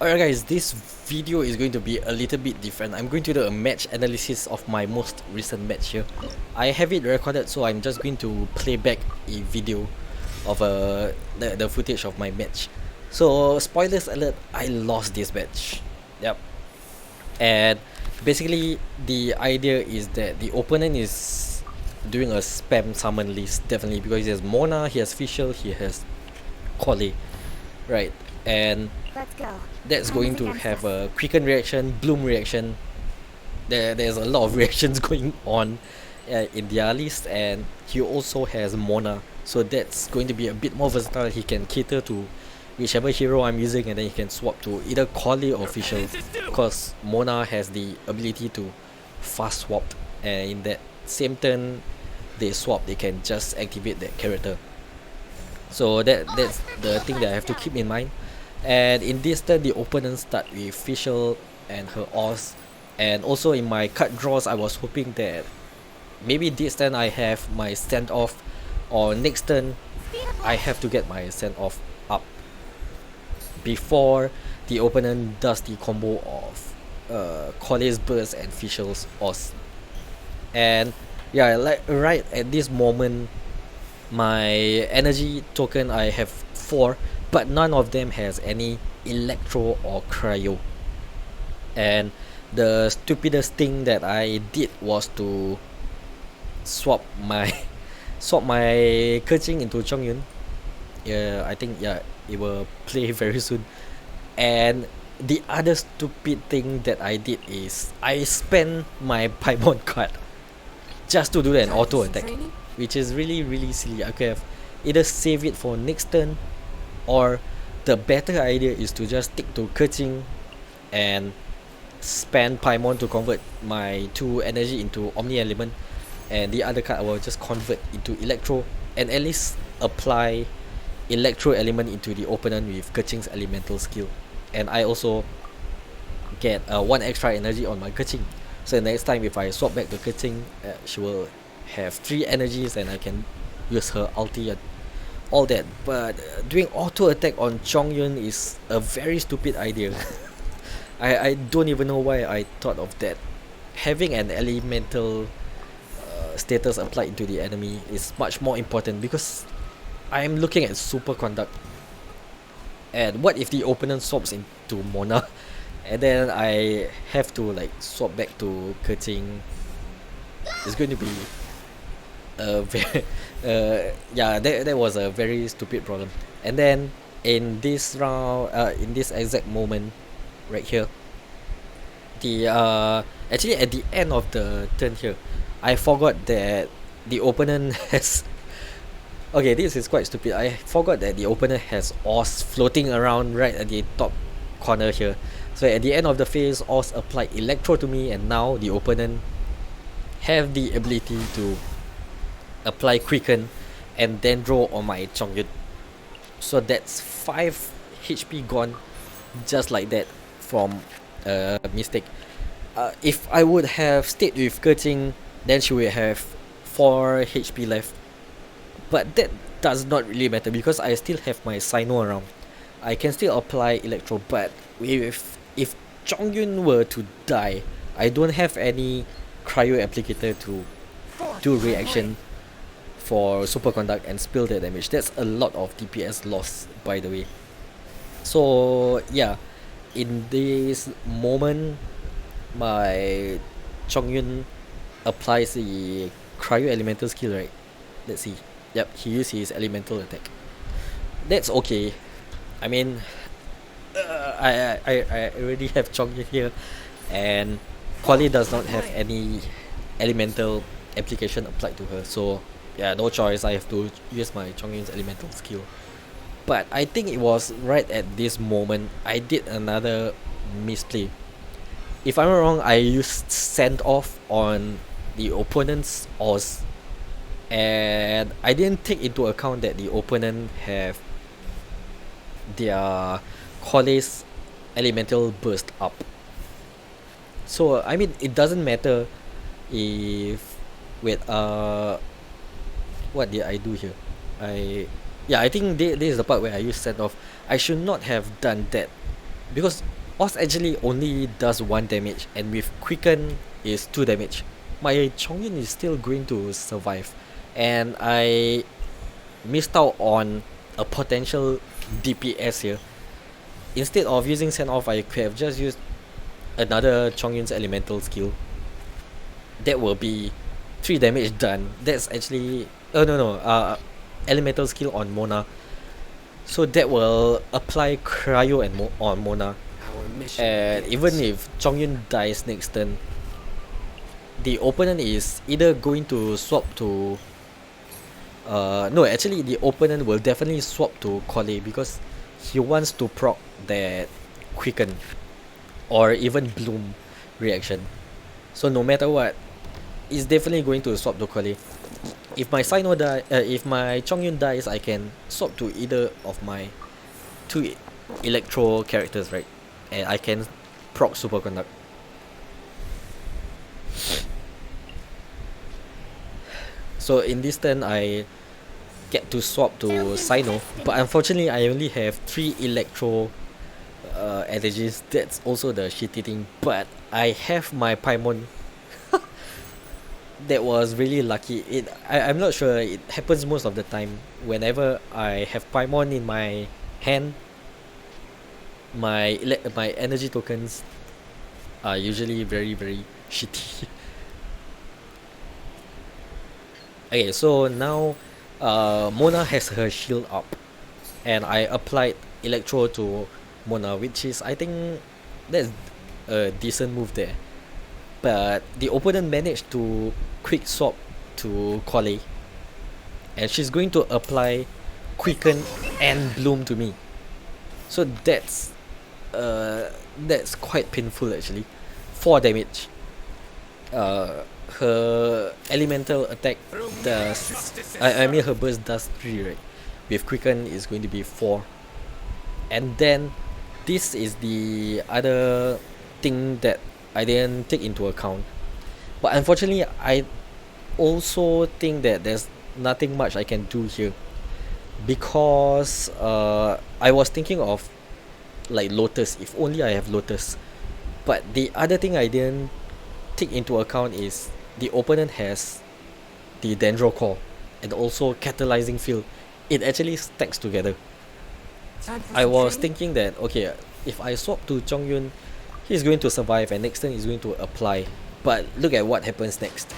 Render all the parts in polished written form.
Alright guys, this video is going to be a little bit different. I'm going to do a match analysis of my most recent match here. I have it recorded, so I'm just going to play back a video of the footage of my match. So spoilers alert, I lost this match. Yep. And basically the idea is that the opponent is doing a spam summon list, definitely, because he has Mona, he has Fischl, he has Kole, right? And that's going to have a quicken reaction, bloom reaction. There's a lot of reactions going on in their list, and he also has Mona, so that's going to be a bit more versatile. He can cater to whichever hero I'm using, and then he can swap to either Kole or Fischl, because Mona has the ability to fast swap, and in that same turn they swap, they can just activate that character. So that's the thing that I have to keep in mind. And in this turn, the opponent start with Fischl and her Oz. And also in my card draws, I was hoping that maybe this turn I have my standoff, or next turn I have to get my standoff up before the opponent does the combo of Kole's burst and Fischl's Oz. And yeah, like right at this moment, my energy token, I have 4, but none of them has any electro or cryo. And the stupidest thing that I did was to swap my Keqing into Chongyun. I think it will play very soon. And the other stupid thing that I did is I spent my Paimon card just to do an auto attack, which is really silly. I could have either save it for next turn, or the better idea is to just stick to Keqing and spend Paimon to convert my 2 energy into Omni Element, and the other card I will just convert into Electro, and at least apply Electro Element into the opponent with Keqing's Elemental skill. And I also get 1 extra energy on my Keqing, so next time if I swap back to Keqing, she will have 3 energies and I can use her ulti and all that. But doing auto attack on Chongyun is a very stupid idea. I don't even know why I thought of that. Having an elemental status applied to the enemy is much more important, because I'm looking at superconduct. And what if the opponent swaps into Mona and then I have to like swap back to Keqing? It's going to be very that was a very stupid problem. And then in this round, in this exact moment right here, the actually at the end of the turn here, I forgot that the opponent has okay, this is quite stupid. I forgot that the opponent has Oz floating around right at the top corner here. So at the end of the phase, Oz applied Electro to me, and now the opponent have the ability to apply Quicken and then draw on my Chongyun. So that's 5 HP gone just like that from a mistake. If I would have stayed with Keqing, then she would have 4 HP left. But that does not really matter, because I still have my Sino around. I can still apply Electro, but if Chongyun were to die, I don't have any cryo applicator to do reaction for superconduct and spill the damage. That's a lot of DPS loss, by the way. So yeah, in this moment, my Chongyun applies the cryo elemental skill, right? Let's see. Yep, he used his elemental attack. That's okay. I mean, I already have Chongyun here, and Kole does not have any elemental application applied to her, so yeah, no choice, I have to use my Chongyun's elemental skill. But I think it was right at this moment I did another misplay. If I'm not wrong, I used send off on the opponent's Oz, and I didn't take into account that the opponent have their Kole's elemental burst up. So I mean, it doesn't matter if what did I do here? I think this is the part where I use send off. I should not have done that, because Oz actually only does 1 damage, and with Quicken is 2 damage. My Chongyun is still going to survive, and I missed out on a potential DPS here. Instead of using Send Off, I could have just used another Chongyun's elemental skill. That will be 3 damage done. That's actually elemental skill on Mona. So that will apply cryo and on Mona. And even if Chongyun dies next turn, the opponent is either going to swap to no, actually the opponent will definitely swap to Kole because he wants to proc that Quicken or even Bloom reaction. So no matter what, he's definitely going to swap to Kole. If my if my Chongyun dies, I can swap to either of my 2 Electro characters, right? And I can proc Superconduct. So in this turn, I get to swap to Sino, but unfortunately, I only have 3 Electro energies. That's also the shitty thing. But I have my Paimon. That was really lucky. I'm not sure. It happens most of the time. Whenever I have Paimon in my hand, my energy tokens are usually very shitty. Okay, so now Mona has her shield up, and I applied Electro to Mona, which is, I think, that's a decent move there. But the opponent managed to quick swap to Kole, and she's going to apply Quicken and Bloom to me. So that's quite painful actually. 4 damage. Her elemental attack does, I mean her burst does 3, right? With Quicken is going to be 4. And then this is the other thing that I didn't take into account. But unfortunately, I also think that there's nothing much I can do here, because I was thinking of like Lotus, if only I have Lotus. But the other thing I didn't take into account is the opponent has the Dendro Core and also Catalyzing Field. It actually stacks together. I was thinking that, okay, if I swap to Chongyun, he's going to survive and next turn he's going to apply. But look at what happens next.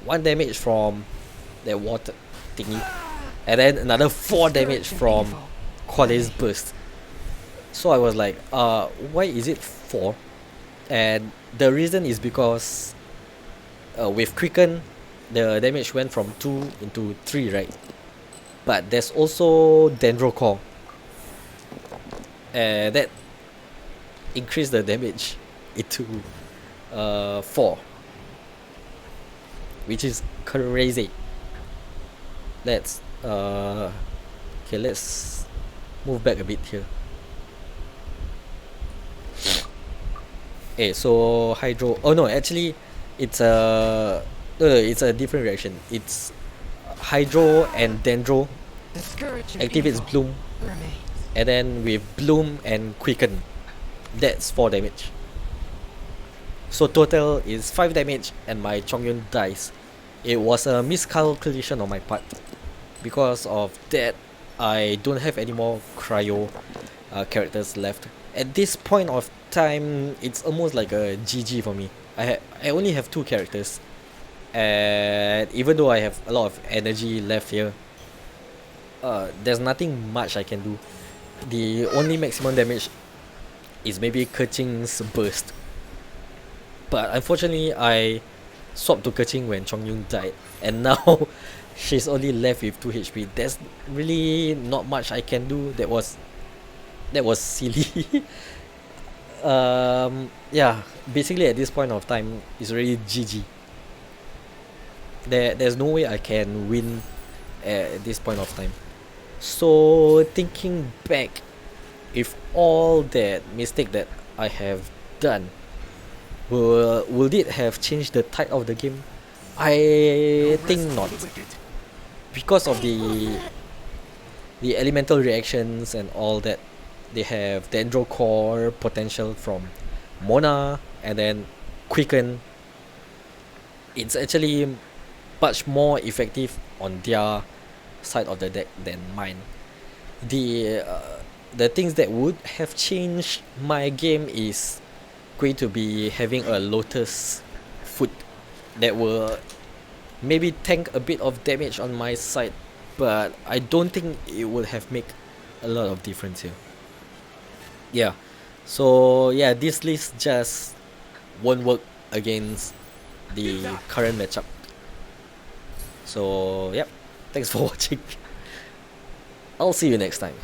1 damage from that water thingy, and then another 4 damage from Kole's burst. So I was like, why is it 4? And the reason is because with Quicken, the damage went from 2 into 3, right? But there's also Dendro Core, and that increased the damage into 4, which is crazy. Let's okay, let's move back a bit here. Okay, so Hydro. Oh no, actually, it's a it's a different reaction. It's Hydro and Dendro activates Bloom, and then with Bloom and Quicken, that's 4 damage. So total is 5 damage, and my Chongyun dies. It was a miscalculation on my part. Because of that, I don't have any more cryo characters left. At this point of time, it's almost like a GG for me. I only have 2 characters, and even though I have a lot of energy left here, there's nothing much I can do. The only maximum damage is maybe Kerching's burst. But unfortunately, I swapped to Kerching when Chongyun died, and now she's only left with 2 HP. There's really not much I can do. That was silly. Yeah, basically at this point of time, it's really GG. There's no way I can win at this point of time. So thinking back, if all that mistake that I have done, will it have changed the tide of the game? I think not, because of the elemental reactions and all that. They have Dendro Core potential from Mona, and then Quicken. It's actually much more effective on their side of the deck than mine. The the things that would have changed my game is going to be having a Lotus foot that will maybe tank a bit of damage on my side, but I don't think it will have make a lot of difference here. Yeah, so yeah, this list just won't work against the current matchup. So yep, thanks for watching. I'll see you next time.